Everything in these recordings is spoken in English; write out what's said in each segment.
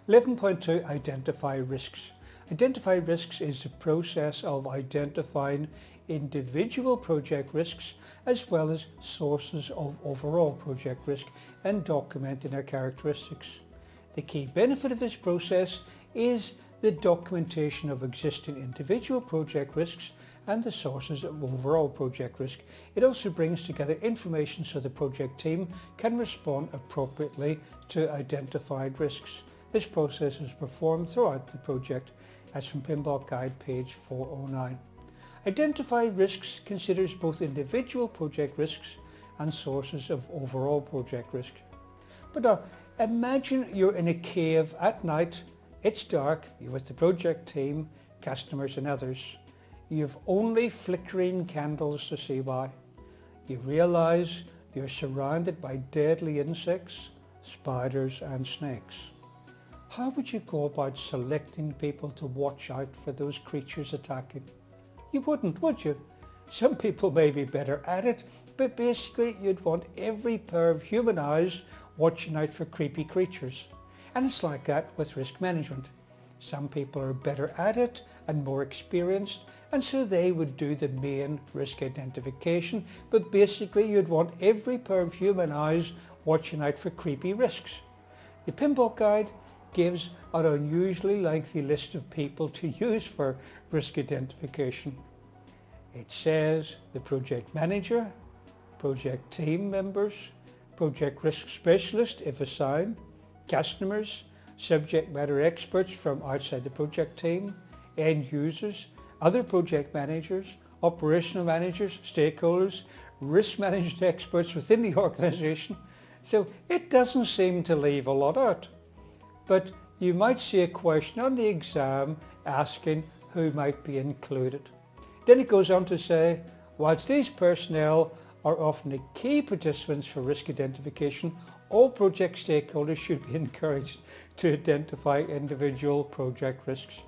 11.2 Identify risks. Identify risks is the process of identifying individual project risks as well as sources of overall project risk and documenting their characteristics. The key benefit of this process is the documentation of existing individual project risks and the sources of overall project risk. It also brings together information so the project team can respond appropriately to identified risks. This process is performed throughout the project, as from PMBOK Guide page 409. Identify risks considers both individual project risks and sources of overall project risk. But now, imagine you're in a cave at night, it's dark, you're with the project team, customers and others. You've only flickering candles to see by. You realise you're surrounded by deadly insects, spiders and snakes. How would you go about selecting people to watch out for those creatures attacking? You wouldn't, would you? Some people may be better at it, but basically you'd want every pair of human eyes watching out for creepy creatures. And it's like that with risk management. Some people are better at it and more experienced, and so they would do the main risk identification, but basically you'd want every pair of human eyes watching out for creepy risks. The PMBOK Guide gives an unusually lengthy list of people to use for risk identification. It says the project manager, project team members, project risk specialist if assigned, customers, subject matter experts from outside the project team, end users, other project managers, operational managers, stakeholders, risk management experts within the organisation. So it doesn't seem to leave a lot out. But you might see a question on the exam asking who might be included. Then it goes on to say, whilst these personnel are often the key participants for risk identification, all project stakeholders should be encouraged to identify individual project risks.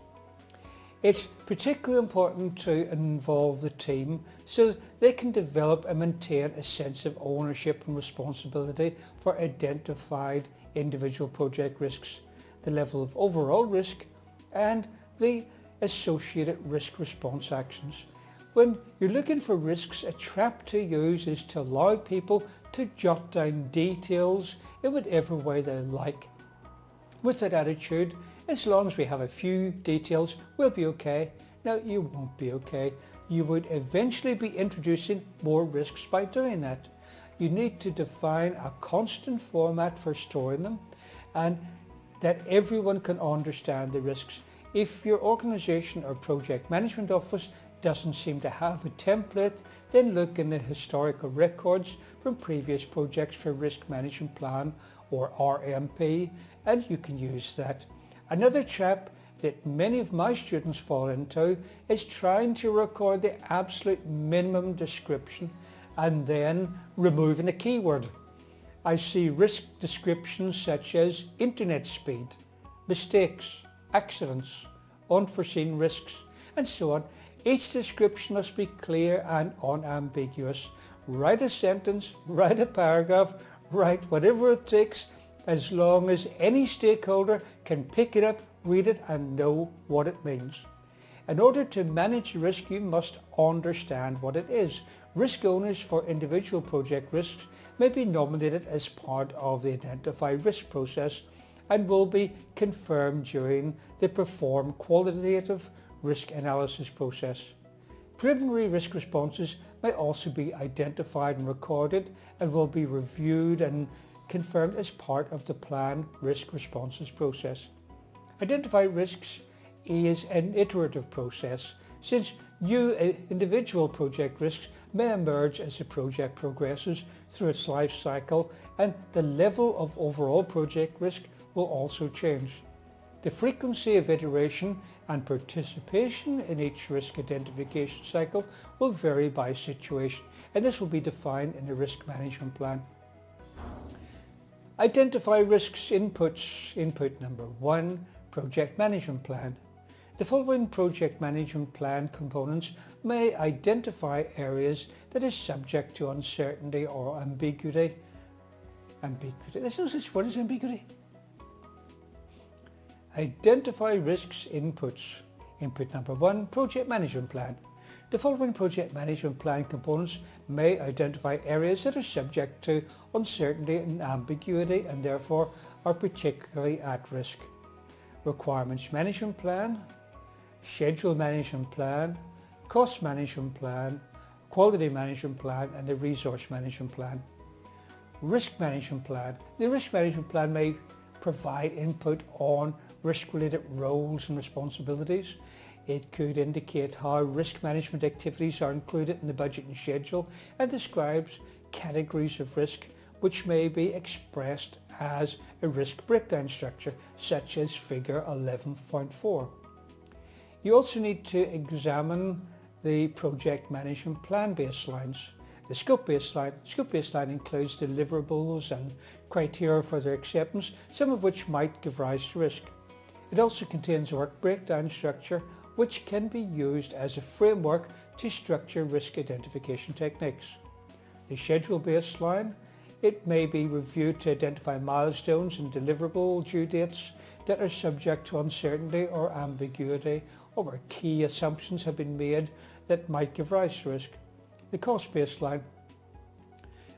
It's particularly important to involve the team so they can develop and maintain a sense of ownership and responsibility for identified individual project risks, the level of overall risk and the associated risk response actions. When you're looking for risks, a trap to use is to allow people to jot down details in whatever way they like. With that attitude, as long as we have a few details, we'll be okay. Now, you won't be okay. You would eventually be introducing more risks by doing that. You need to define a constant format for storing them and that everyone can understand the risks. If your organisation or project management office doesn't seem to have a template, then look in the historical records from previous projects for Risk Management Plan or RMP, and you can use that. Another trap that many of my students fall into is trying to record the absolute minimum description and then removing a keyword. I see risk descriptions such as internet speed, mistakes, accidents, unforeseen risks, and so on. Each description must be clear and unambiguous. Write a sentence, write a paragraph, write whatever it takes, as long as any stakeholder can pick it up, read it and know what it means. In order to manage risk, you must understand what it is. Risk owners for individual project risks may be nominated as part of the Identify Risk process and will be confirmed during the Perform Qualitative Risk Analysis process. Preliminary risk responses may also be identified and recorded and will be reviewed and confirmed as part of the Plan Risk Responses process. Identify risks is an iterative process, since new individual project risks may emerge as the project progresses through its life cycle, and the level of overall project risk will also change. The frequency of iteration and participation in each risk identification cycle will vary by situation, and this will be defined in the risk management plan. Identify risks inputs. Input number 1, project management plan. The following project management plan components may identify areas that are subject to uncertainty or ambiguity. There's no such word as ambiguity. Identify risks inputs. Input number 1, project management plan. The following project management plan components may identify areas that are subject to uncertainty and ambiguity and therefore are particularly at risk. Requirements management plan, schedule management plan, cost management plan, quality management plan and the resource management plan. Risk management plan. The risk management plan may provide input on risk-related roles and responsibilities. It could indicate how risk management activities are included in the budget and schedule and describes categories of risk which may be expressed as a risk breakdown structure such as figure 11.4. You also need to examine the project management plan baselines. The scope baseline includes deliverables and criteria for their acceptance, some of which might give rise to risk. It also contains a work breakdown structure which can be used as a framework to structure risk identification techniques. The schedule baseline, it may be reviewed to identify milestones and deliverable due dates that are subject to uncertainty or ambiguity or where key assumptions have been made that might give rise to risk. The cost baseline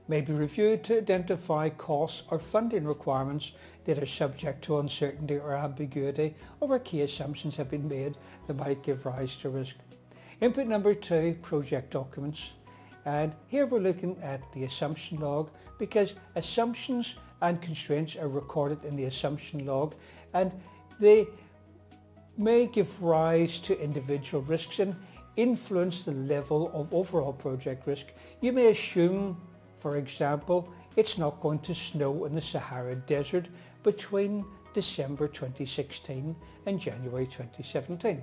may be reviewed to identify costs or funding requirements that are subject to uncertainty or ambiguity or where key assumptions have been made that might give rise to risk. Input number 2, project documents. And here we're looking at the assumption log because assumptions and constraints are recorded in the assumption log and they may give rise to individual risks and influence the level of overall project risk. You may assume, for example, it's not going to snow in the Sahara Desert between December 2016 and January 2017.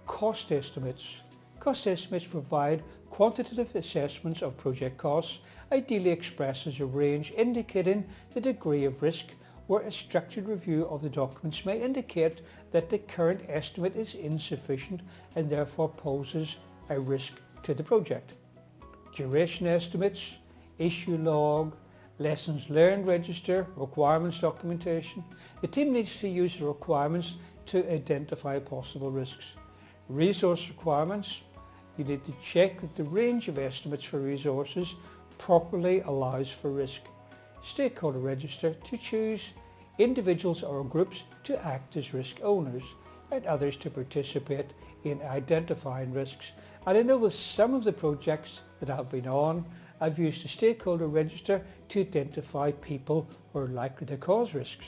Cost estimates. Cost estimates provide quantitative assessments of project costs, ideally expressed as a range indicating the degree of risk, where a structured review of the documents may indicate that the current estimate is insufficient and therefore poses a risk to the project. Duration estimates, issue log, lessons learned register, requirements documentation. The team needs to use the requirements to identify possible risks. Resource requirements, you need to check that the range of estimates for resources properly allows for risk. Stakeholder register, to choose individuals or groups to act as risk owners and others to participate in identifying risks. And I know with some of the projects that I've been on, I've used the stakeholder register to identify people who are likely to cause risks.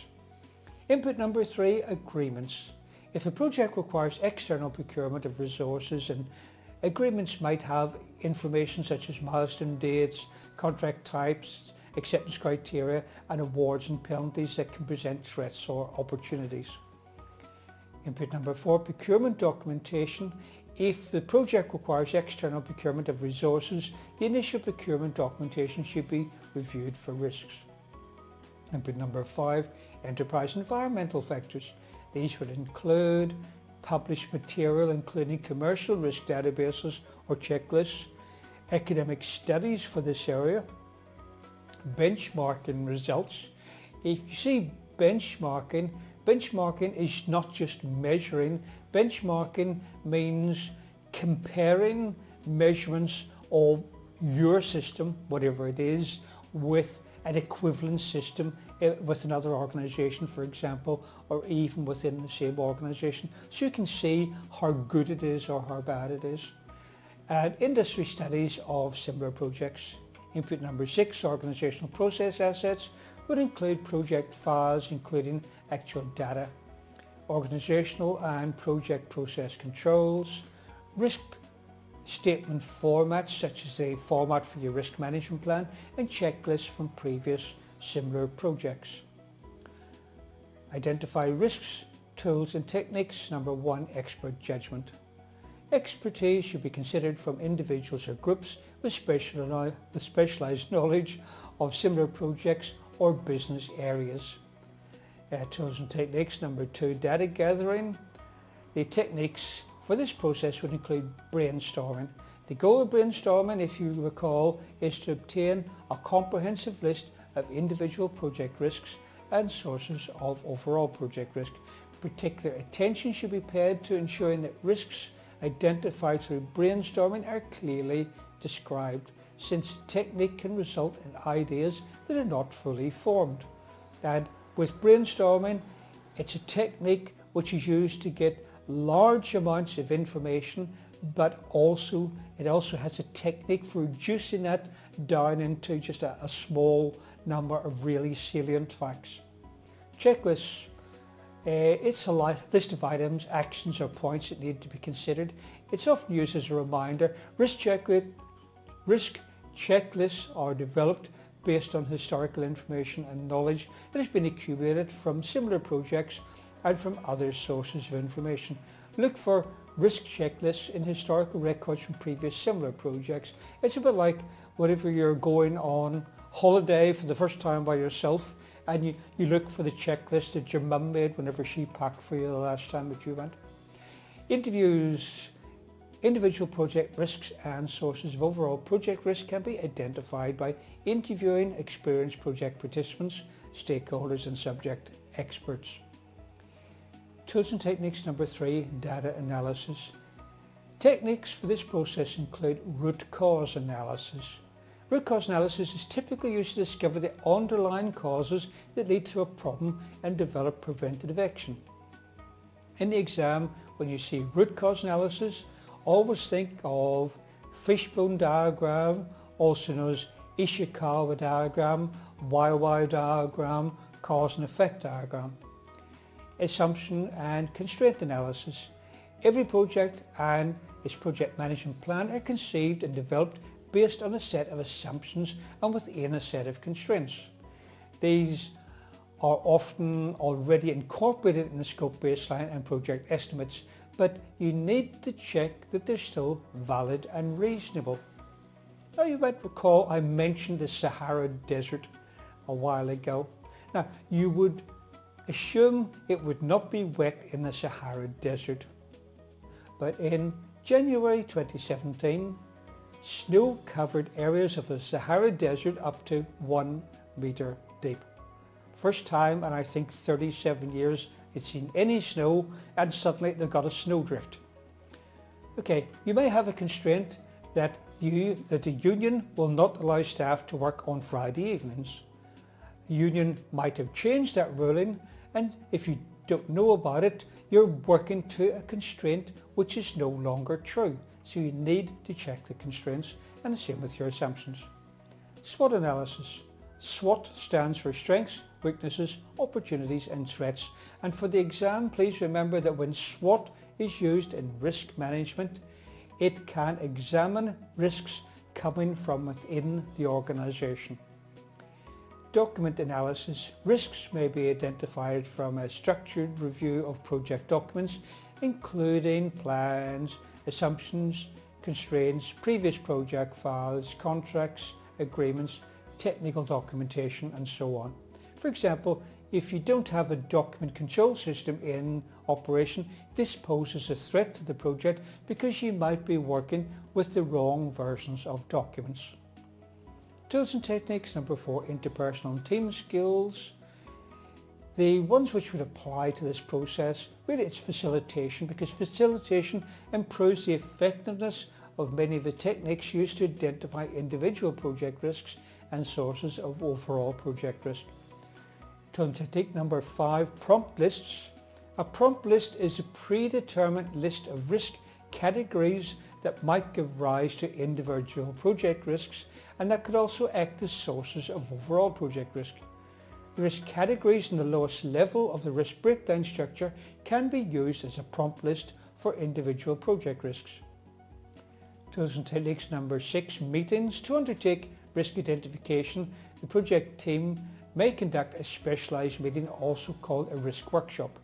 Input number 3, agreements. If a project requires external procurement of resources, and agreements might have information such as milestone dates, contract types, acceptance criteria and awards and penalties that can present threats or opportunities. Input number 4, procurement documentation. If the project requires external procurement of resources, the initial procurement documentation should be reviewed for risks. Input number 5, enterprise environmental factors. These would include published material including commercial risk databases or checklists, academic studies for this area, benchmarking results. If you see benchmarking is not just measuring. Benchmarking means comparing measurements of your system, whatever it is, with an equivalent system with another organization, for example, or even within the same organization, so you can see how good it is or how bad it is. And industry studies of similar projects. Input number 6, organizational process assets, would include project files including actual data, organizational and project process controls, risk statement formats such as the format for your risk management plan and checklists from previous similar projects. Identify risks, tools and techniques. Number 1, expert judgment. Expertise should be considered from individuals or groups with specialized knowledge of similar projects or business areas. Tools and techniques. Number 2, data gathering. The techniques for this process would include brainstorming. The goal of brainstorming, if you recall, is to obtain a comprehensive list of individual project risks and sources of overall project risk. Particular attention should be paid to ensuring that risks identified through brainstorming are clearly described, since technique can result in ideas that are not fully formed. And with brainstorming, it's a technique which is used to get large amounts of information, but it also has a technique for reducing that down into just a small number of really salient facts. Checklists. It's a list of items, actions or points that need to be considered. It's often used as a reminder. Risk checklists are developed based on historical information and knowledge that has been accumulated from similar projects and from other sources of information. Look for risk checklists in historical records from previous similar projects. It's a bit like whenever you're going on holiday for the first time by yourself and you look for the checklist that your mum made whenever she packed for you the last time that you went. Interviews. Individual project risks and sources of overall project risk can be identified by interviewing experienced project participants, stakeholders and subject experts. Tools and techniques number 3, data analysis. Techniques for this process include root cause analysis. Root cause analysis is typically used to discover the underlying causes that lead to a problem and develop preventative action. In the exam, when you see root cause analysis, always think of fishbone diagram, also known as Ishikawa diagram, YY diagram, cause and effect diagram. Assumption and constraint analysis. Every project and its project management plan are conceived and developed based on a set of assumptions and within a set of constraints. These are often already incorporated in the scope baseline and project estimates, but you need to check that they're still valid and reasonable. Now you might recall I mentioned the Sahara Desert a while ago. Now you would assume it would not be wet in the Sahara Desert, but in January 2017, snow covered areas of the Sahara Desert up to 1 meter deep. First time in I think 37 years it's seen any snow, and suddenly they've got a snowdrift. Okay, you may have a constraint that the union will not allow staff to work on Friday evenings. The union might have changed that ruling, and if you don't know about it, you're working to a constraint which is no longer true. So you need to check the constraints, and the same with your assumptions. SWOT analysis. SWOT stands for strengths, weaknesses, opportunities and threats. And for the exam, please remember that when SWOT is used in risk management, it can examine risks coming from within the organisation. Document analysis. Risks may be identified from a structured review of project documents, including plans, assumptions, constraints, previous project files, contracts, agreements, technical documentation and so on. For example, if you don't have a document control system in operation, this poses a threat to the project because you might be working with the wrong versions of documents. Tools and techniques number 4, interpersonal and team skills. The ones which would apply to this process, really it's facilitation, because facilitation improves the effectiveness of many of the techniques used to identify individual project risks and sources of overall project risk. Tool and technique number 5, prompt lists. A prompt list is a predetermined list of risk categories that might give rise to individual project risks and that could also act as sources of overall project risk. The risk categories in the lowest level of the risk breakdown structure can be used as a prompt list for individual project risks. Tools and techniques number 6, meetings. To undertake risk identification, the project team may conduct a specialised meeting, also called a risk workshop.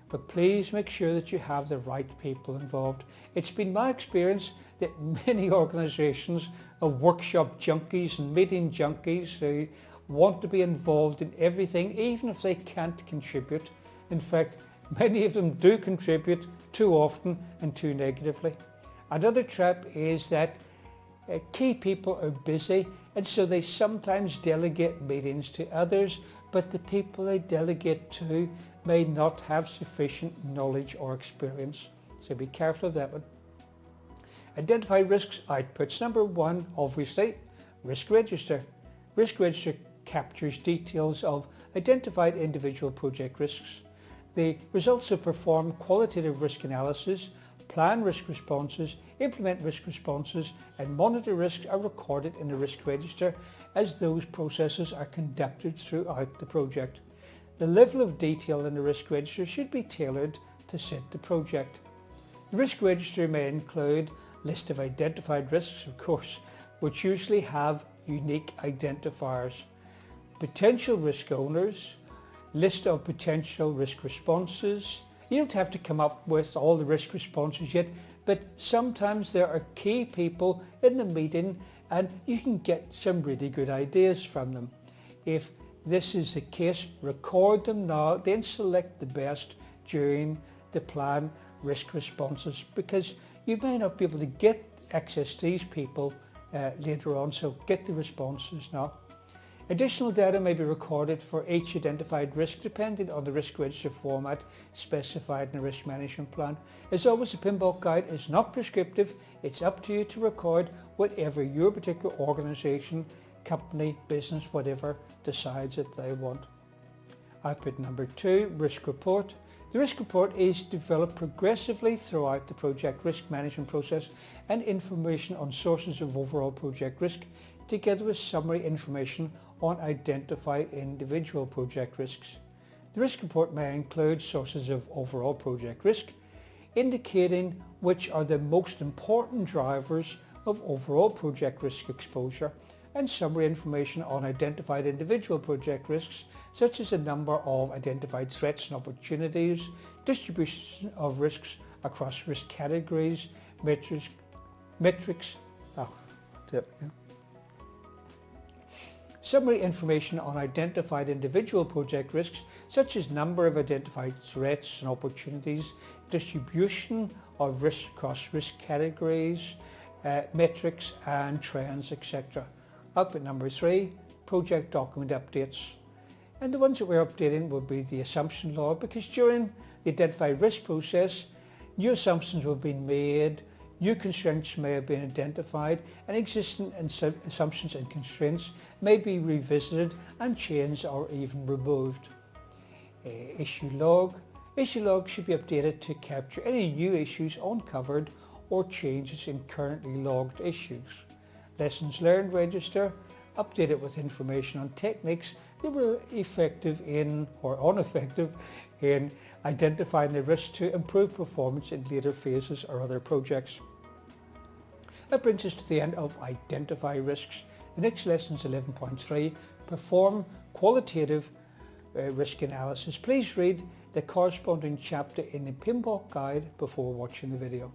But please make sure that you have the right people involved. It's been my experience that many organisations are workshop junkies and meeting junkies who want to be involved in everything, even if they can't contribute. In fact, many of them do contribute too often and too negatively. Another trap is that Key people are busy, and so they sometimes delegate meetings to others, but the people they delegate to may not have sufficient knowledge or experience. So be careful of that one. Identify risks outputs. Number 1, obviously, risk register. Risk register captures details of identified individual project risks. The results of performed qualitative risk analysis, plan risk responses, implement risk responses, and monitor risks are recorded in the risk register as those processes are conducted throughout the project. The level of detail in the risk register should be tailored to suit the project. The risk register may include a list of identified risks, of course, which usually have unique identifiers, potential risk owners, list of potential risk responses. You don't have to come up with all the risk responses yet, but sometimes there are key people in the meeting and you can get some really good ideas from them. If this is the case, record them now, then select the best during the plan risk responses, because you may not be able to get access to these people later on, so get the responses now. Additional data may be recorded for each identified risk depending on the risk register format specified in the risk management plan. As always, the PMBOK guide is not prescriptive. It's up to you to record whatever your particular organisation, company, business, whatever decides that they want. Output number 2, risk report. The risk report is developed progressively throughout the project risk management process and information on sources of overall project risk, together with summary information on identified individual project risks. The risk report may include sources of overall project risk, indicating which are the most important drivers of overall project risk exposure, and summary information on identified individual project risks, such as the number of identified threats and opportunities, distribution of risks across risk categories, Summary information on identified individual project risks, such as number of identified threats and opportunities, distribution of risk across risk categories, metrics and trends, etc. Output number 3, project document updates. And the ones that we're updating will be the assumption log, because during the identified risk process, new assumptions will be made, new constraints may have been identified, and existing assumptions and constraints may be revisited and changed or even removed. Issue log. Issue log should be updated to capture any new issues uncovered or changes in currently logged issues. Lessons learned register, updated with information on techniques that were effective in or ineffective in identifying the risk to improve performance in later phases or other projects. That brings us to the end of Identify Risks. The next lesson is 11.3, Perform Qualitative Risk Analysis. Please read the corresponding chapter in the PMBOK guide before watching the video.